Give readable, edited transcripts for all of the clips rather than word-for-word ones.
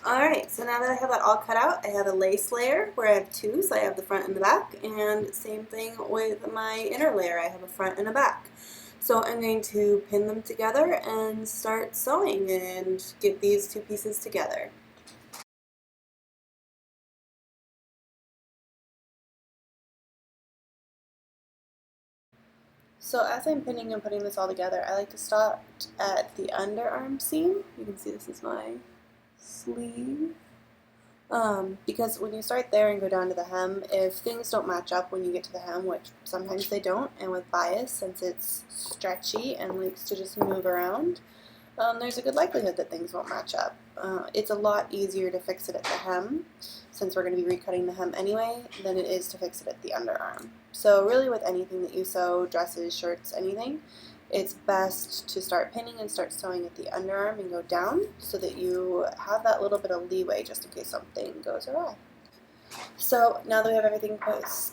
Alright, so now that I have that all cut out, I have a lace layer where I have two, so I have the front and the back, and same thing with my inner layer, I have a front and a back. So I'm going to pin them together and start sewing and get these two pieces together. So as I'm pinning and putting this all together, I like to start at the underarm seam. You can see this is my sleeve. Because when you start there and go down to the hem, if things don't match up when you get to the hem, which sometimes they don't, and with bias, since it's stretchy and likes to just move around, there's a good likelihood that things won't match up. It's a lot easier to fix it at the hem, since we're going to be recutting the hem anyway, than it is to fix it at the underarm. So really with anything that you sew, dresses, shirts, anything, it's best to start pinning and start sewing at the underarm and go down so that you have that little bit of leeway just in case something goes awry. So now that we have everything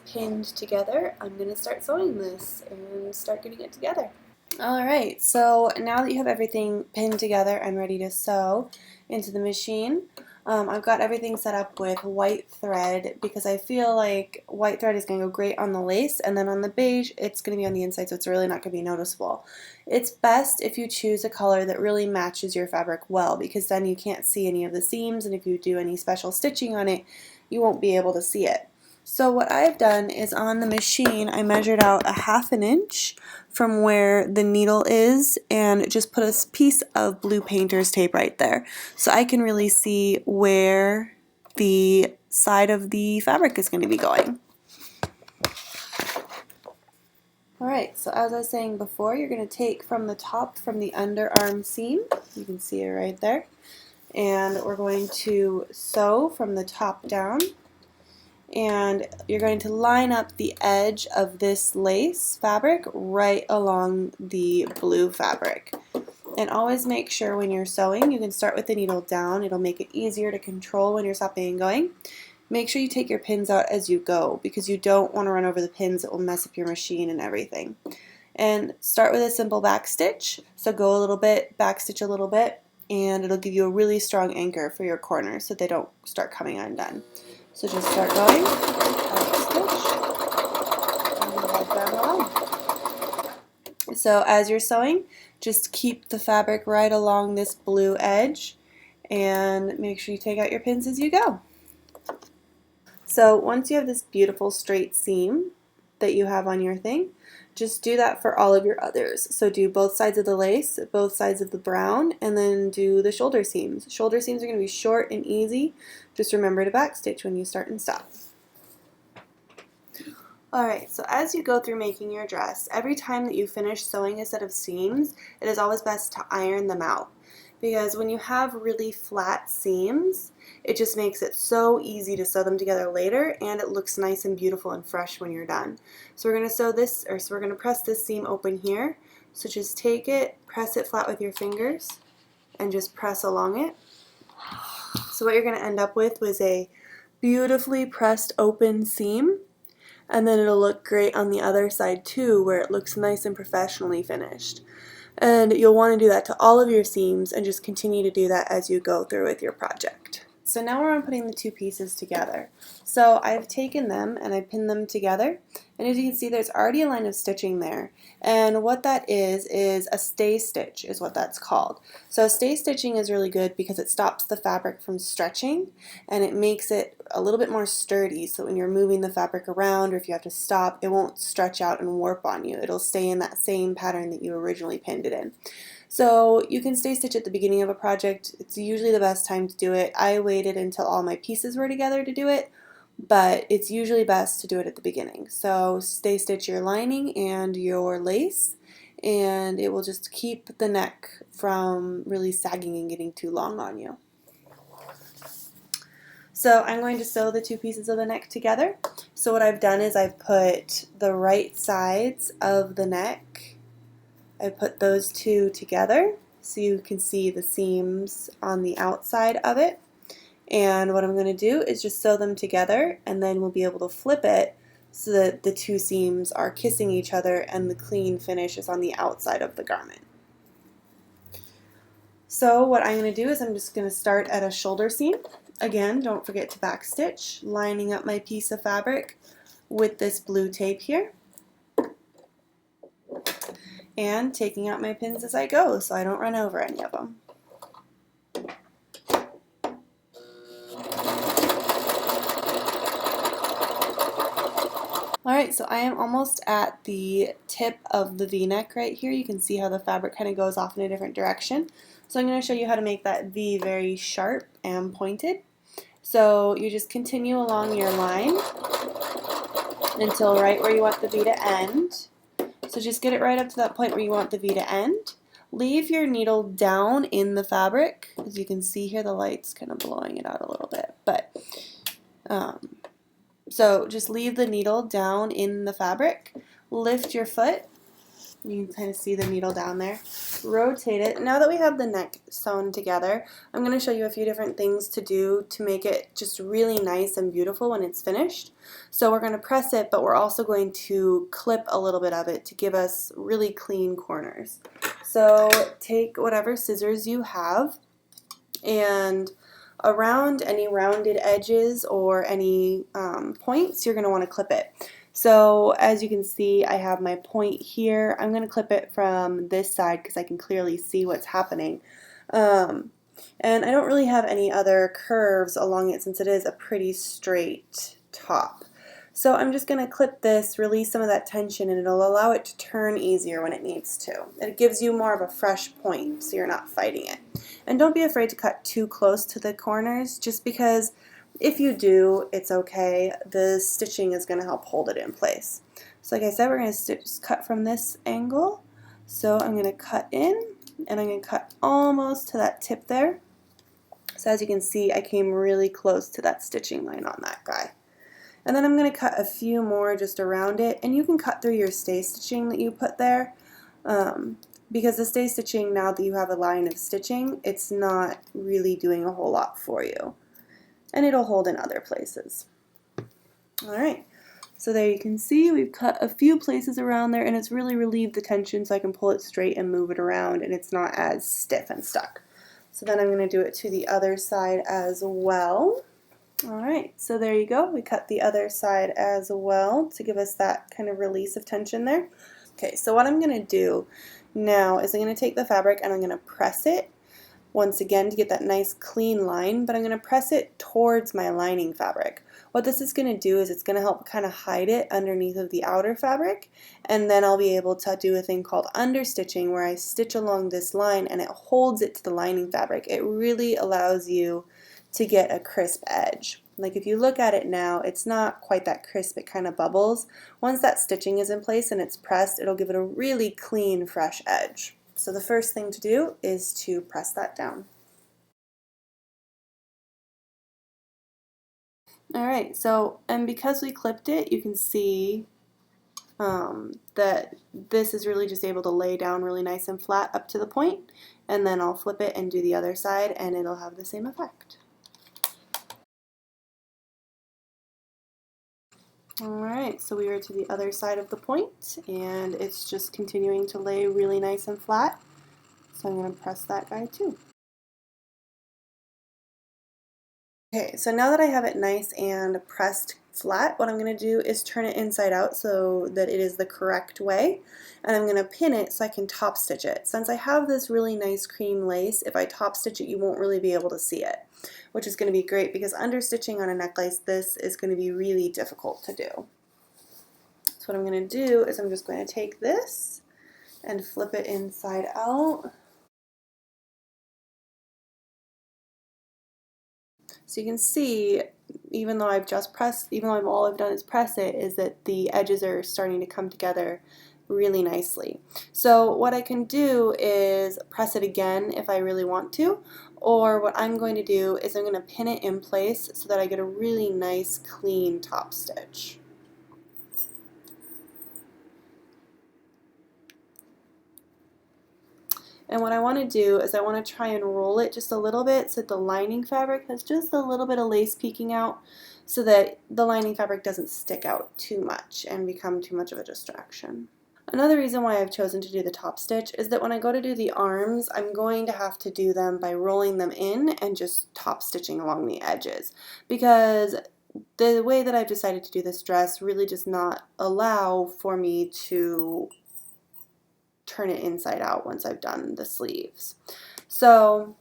pinned together, I'm going to start sewing this and start getting it together. Alright, so now that you have everything pinned together, I'm ready to sew into the machine. I've got everything set up with white thread because I feel like white thread is going to go great on the lace, and then on the beige it's going to be on the inside, so it's really not going to be noticeable. It's best if you choose a color that really matches your fabric well, because then you can't see any of the seams, and if you do any special stitching on it, you won't be able to see it. So what I've done is on the machine I measured out a 1/2 inch from where the needle is and just put a piece of blue painter's tape right there so I can really see where the side of the fabric is going to be going. Alright, so as I was saying before, you're going to take from the top from the underarm seam, you can see it right there, and we're going to sew from the top down. And you're going to line up the edge of this lace fabric right along the blue fabric. And always make sure when you're sewing, you can start with the needle down. It'll make it easier to control when you're stopping and going. Make sure you take your pins out as you go because you don't want to run over the pins. It will mess up your machine and everything. And start with a simple back stitch. So go a little bit, back stitch a little bit, and it'll give you a really strong anchor for your corners so they don't start coming undone. So just start going, back stitch, and head down the line. So as you're sewing, just keep the fabric right along this blue edge and make sure you take out your pins as you go. So once you have this beautiful straight seam that you have on your thing, just do that for all of your others. So do both sides of the lace, both sides of the brown, and then do the shoulder seams. Shoulder seams are going to be short and easy. Just remember to backstitch when you start and stop. Alright, so as you go through making your dress, every time that you finish sewing a set of seams, it is always best to iron them out. Because when you have really flat seams, it just makes it so easy to sew them together later, and it looks nice and beautiful and fresh when you're done. So we're going to sew this, or so we're going to press this seam open here. So just take it, press it flat with your fingers, and just press along it. So what you're going to end up with was a beautifully pressed open seam, and then it'll look great on the other side too, where it looks nice and professionally finished. And you'll want to do that to all of your seams and just continue to do that as you go through with your project. So now we're on putting the two pieces together. So I've taken them and I pinned them together, and as you can see there's already a line of stitching there, and what that is a stay stitch is what that's called. So stay stitching is really good because it stops the fabric from stretching and it makes it a little bit more sturdy, so when you're moving the fabric around or if you have to stop, it won't stretch out and warp on you. It'll stay in that same pattern that you originally pinned it in. So you can stay stitch at the beginning of a project. It's usually the best time to do it. I waited until all my pieces were together to do it, but it's usually best to do it at the beginning. So stay stitch your lining and your lace, and it will just keep the neck from really sagging and getting too long on you. So I'm going to sew the two pieces of the neck together. So what I've done is I've put the right sides of the neck, I put those two together so you can see the seams on the outside of it. And what I'm going to do is just sew them together, and then we'll be able to flip it so that the two seams are kissing each other and the clean finish is on the outside of the garment. So what I'm going to do is I'm just going to start at a shoulder seam. Again, don't forget to backstitch, lining up my piece of fabric with this blue tape here, and taking out my pins as I go so I don't run over any of them. Alright, so I am almost at the tip of the V-neck right here. You can see how the fabric kind of goes off in a different direction. So I'm going to show you how to make that V very sharp and pointed. So you just continue along your line until right where you want the V to end. So just get it right up to that point where you want the V to end. Leave your needle down in the fabric. As you can see here, the light's kind of blowing it out a little bit. But so just leave the needle down in the fabric. Lift your foot. You can kind of see the needle down there. Rotate it. Now that we have the neck sewn together, I'm going to show you a few different things to do to make it just really nice and beautiful when it's finished. So we're going to press it, but we're also going to clip a little bit of it to give us really clean corners. So take whatever scissors you have, and around any rounded edges or any points, you're going to want to clip it. So as you can see, I have my point here. I'm going to clip it from this side because I can clearly see what's happening. And I don't really have any other curves along it since it is a pretty straight top. So I'm just going to clip this, release some of that tension, and it'll allow it to turn easier when it needs to. It gives you more of a fresh point so you're not fighting it. And don't be afraid to cut too close to the corners, just because if you do, it's okay. The stitching is going to help hold it in place. So like I said, we're going to cut from this angle. So I'm going to cut in, and I'm going to cut almost to that tip there. So as you can see, I came really close to that stitching line on that guy. And then I'm going to cut a few more just around it, and you can cut through your stay stitching that you put there. Because the stay stitching, now that you have a line of stitching, it's not really doing a whole lot for you. And it'll hold in other places. Alright, so there you can see we've cut a few places around there, and it's really relieved the tension so I can pull it straight and move it around, and it's not as stiff and stuck. So then I'm going to do it to the other side as well. Alright, so there you go. We cut the other side as well to give us that kind of release of tension there. Okay, so what I'm going to do now is I'm going to take the fabric and I'm going to press it once again to get that nice clean line, but I'm going to press it towards my lining fabric. What this is going to do is it's going to help kind of hide it underneath of the outer fabric, and then I'll be able to do a thing called understitching where I stitch along this line and it holds it to the lining fabric. It really allows you to get a crisp edge. Like if you look at it now, it's not quite that crisp, it kind of bubbles. Once that stitching is in place and it's pressed, it'll give it a really clean, fresh edge. So the first thing to do is to press that down. Alright, so, and because we clipped it, you can see that this is really just able to lay down really nice and flat up to the point, and then I'll flip it and do the other side and it'll have the same effect. Alright, so we are to the other side of the point, and it's just continuing to lay really nice and flat. So I'm going to press that guy too. Okay, so now that I have it nice and pressed flat, what I'm going to do is turn it inside out so that it is the correct way, and I'm going to pin it so I can top stitch it. Since I have this really nice cream lace, if I top stitch it you won't really be able to see it, which is going to be great because understitching on a necklace, this is going to be really difficult to do. So what I'm going to do is I'm just going to take this and flip it inside out. So you can see, even though I've just pressed, even though all I've done is press it, is that the edges are starting to come together really nicely. So what I can do is press it again if I really want to, or what I'm going to do is I'm going to pin it in place so that I get a really nice clean top stitch. And what I want to do is I want to try and roll it just a little bit so that the lining fabric has just a little bit of lace peeking out so that the lining fabric doesn't stick out too much and become too much of a distraction. Another reason why I've chosen to do the top stitch is that when I go to do the arms, I'm going to have to do them by rolling them in and just top stitching along the edges, because the way that I've decided to do this dress really does not allow for me to turn it inside out once I've done the sleeves. So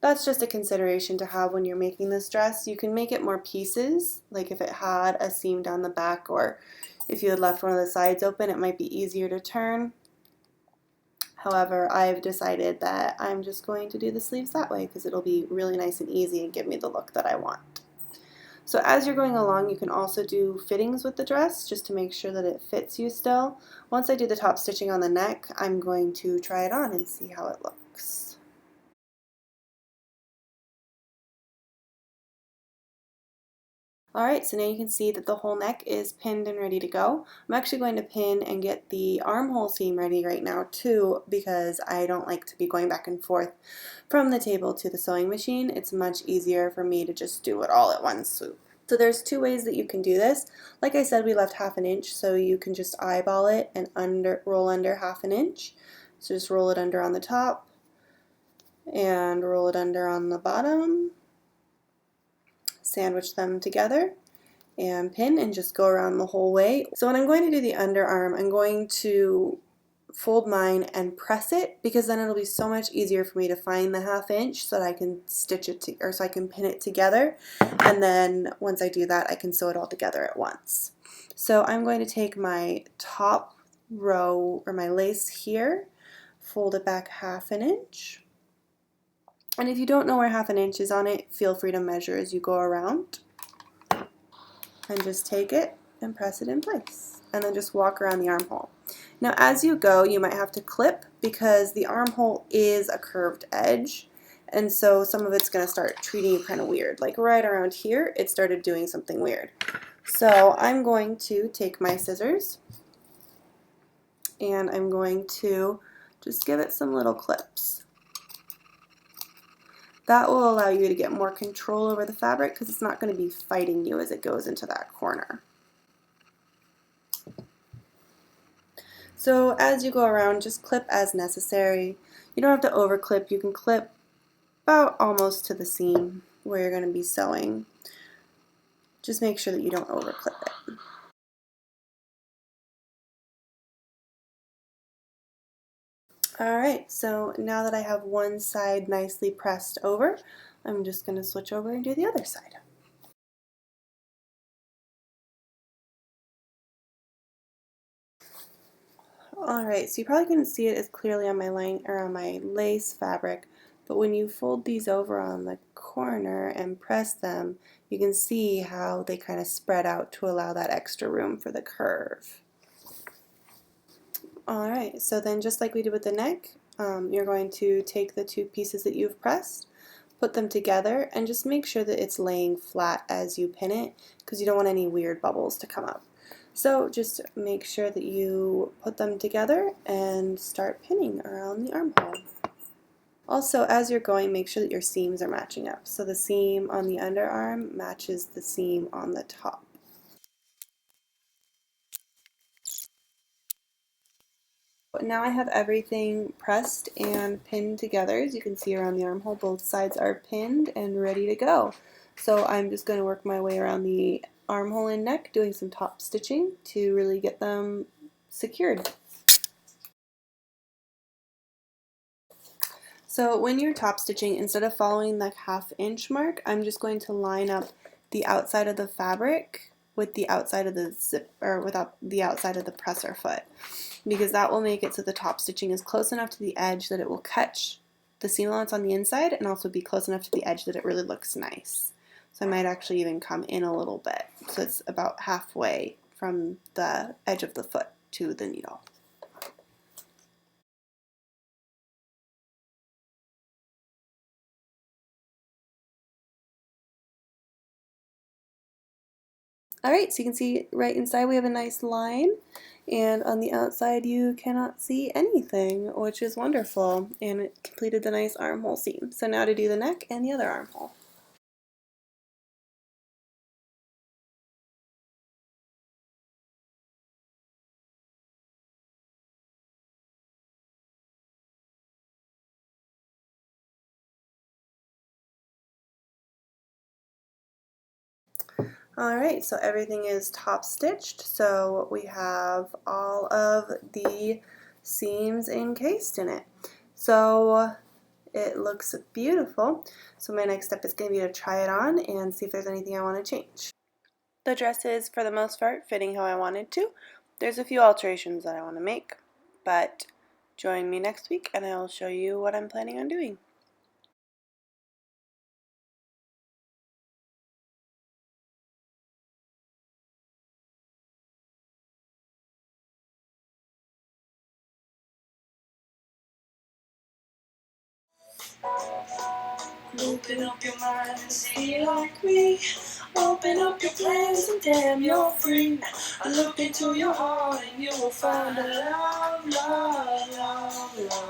that's just a consideration to have when you're making this dress. You can make it more pieces, like if it had a seam down the back, or if you had left one of the sides open, it might be easier to turn. However, I've decided that I'm just going to do the sleeves that way because it'll be really nice and easy and give me the look that I want. So as you're going along, you can also do fittings with the dress just to make sure that it fits you still. Once I do the top stitching on the neck, I'm going to try it on and see how it looks. Alright, so now you can see that the whole neck is pinned and ready to go. I'm actually going to pin and get the armhole seam ready right now too, because I don't like to be going back and forth from the table to the sewing machine. It's much easier for me to just do it all at one swoop. So there's two ways that you can do this. Like I said, we left 1/2 inch, so you can just eyeball it and roll under 1/2 inch. So just roll it under on the top and roll it under on the bottom. Sandwich them together and pin and just go around the whole way. So when I'm going to do the underarm, I'm going to fold mine and press it, because then it'll be so much easier for me to find the 1/2 inch so that I can stitch it to, or so I can pin it together, and then once I do that I can sew it all together at once. So I'm going to take my top row, or my lace here, fold it back 1/2 inch, and if you don't know where 1/2 inch is on it, feel free to measure as you go around. And just take it and press it in place, and then just walk around the armhole. Now as you go, you might have to clip, because the armhole is a curved edge, and so some of it's going to start treating you kind of weird. Like right around here, it started doing something weird. So I'm going to take my scissors and I'm going to just give it some little clips. That will allow you to get more control over the fabric, because it's not going to be fighting you as it goes into that corner. So as you go around, just clip as necessary. You don't have to over clip. You can clip about almost to the seam where you're going to be sewing. Just make sure that you don't over clip it. Alright, so now that I have one side nicely pressed over, I'm just going to switch over and do the other side. Alright, so you probably couldn't see it as clearly on my line, or on my lace fabric, but when you fold these over on the corner and press them, you can see how they kind of spread out to allow that extra room for the curve. Alright, so then just like we did with the neck, you're going to take the two pieces that you've pressed, put them together, and just make sure that it's laying flat as you pin it, because you don't want any weird bubbles to come up. So just make sure that you put them together and start pinning around the armhole. Also, as you're going, make sure that your seams are matching up. So the seam on the underarm matches the seam on the top. Now I have everything pressed and pinned together. As you can see around the armhole, both sides are pinned and ready to go. So I'm just going to work my way around the armhole and neck, doing some top stitching to really get them secured. So when you're top stitching, instead of following the 1/2 inch mark, I'm just going to line up the outside of the fabric with the outside of the zip, or without the outside of the presser foot, because that will make it so the top stitching is close enough to the edge that it will catch the seam allowance on the inside, and also be close enough to the edge that it really looks nice. So I might actually even come in a little bit, so it's about halfway from the edge of the foot to the needle. Alright, so you can see right inside we have a nice line, and on the outside you cannot see anything, which is wonderful, and it completed the nice armhole seam. So now to do the neck and the other armhole. Alright, so everything is top stitched, so we have all of the seams encased in it. So it looks beautiful. So my next step is going to be to try it on and see if there's anything I want to change. The dress is, for the most part, fitting how I wanted to. There's a few alterations that I want to make, but join me next week and I'll show you what I'm planning on doing. Open up your mind and see like me. Open up your plans and damn, you're free. I look into your heart and you will find a love, love.